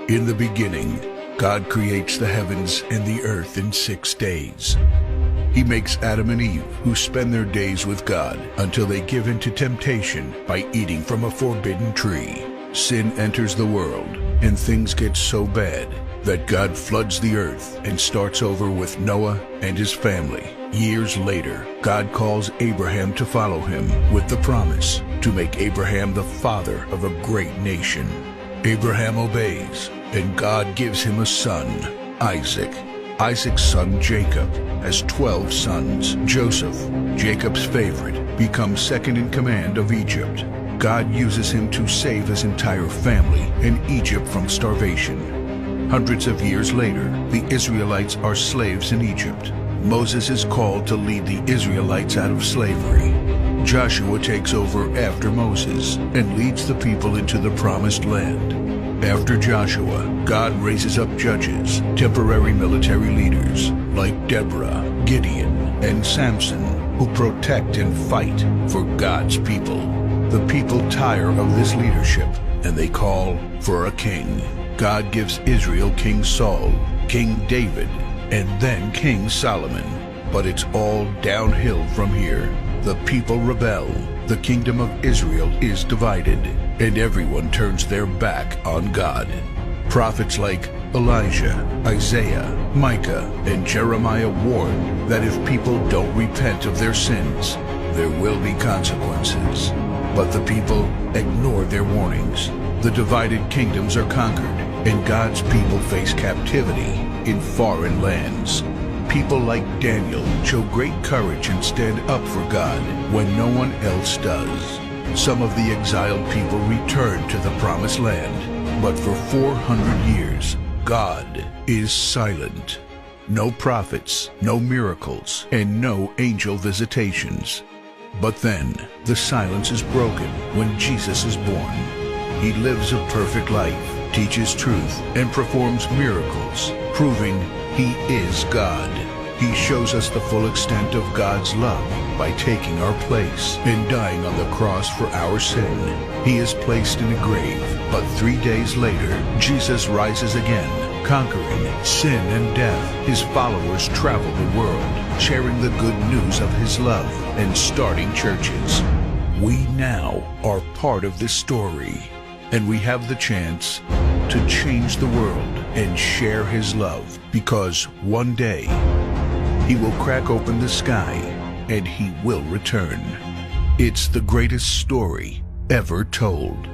In the beginning, God creates the heavens and the earth in 6 days. He makes Adam and Eve, who spend their days with God until they give in to temptation by eating from a forbidden tree. Sin enters the world, and things get so bad that God floods the earth and starts over with Noah and his family. Years later, God calls Abraham to follow him with the promise to make Abraham the father of a great nation. Abraham obeys, and God gives him a son, Isaac. Isaac's son Jacob has 12 sons. Joseph, Jacob's favorite, becomes second in command of Egypt. God uses him to save his entire family and Egypt from starvation. Hundreds of years later, the Israelites are slaves in Egypt. Moses is called to lead the Israelites out of slavery. Joshua takes over after Moses and leads the people into the promised land. After Joshua, God raises up judges, temporary military leaders like Deborah, Gideon, and Samson, who protect and fight for God's people. The people tire of this leadership, and they call for a king. God gives Israel King Saul, King David, and then King Solomon. But it's all downhill from here. The people rebel, the kingdom of Israel is divided, and everyone turns their back on God. Prophets like Elijah, Isaiah, Micah, and Jeremiah warn that if people don't repent of their sins, there will be consequences. But the people ignore their warnings. The divided kingdoms are conquered, and God's people face captivity in foreign lands. People like Daniel show great courage and stand up for God when no one else does. Some of the exiled people return to the promised land, but for 400 years, God is silent. No prophets, no miracles, and no angel visitations. But then, the silence is broken when Jesus is born. He lives a perfect life, teaches truth, and performs miracles, proving He is God. He shows us the full extent of God's love by taking our place and dying on the cross for our sin. He is placed in a grave, but 3 days later, Jesus rises again, conquering sin and death. His followers travel the world, sharing the good news of His love and starting churches. We now are part of this story, and we have the chance to change the world and share His love, because one day He will crack open the sky and He will return. It's the greatest story ever told.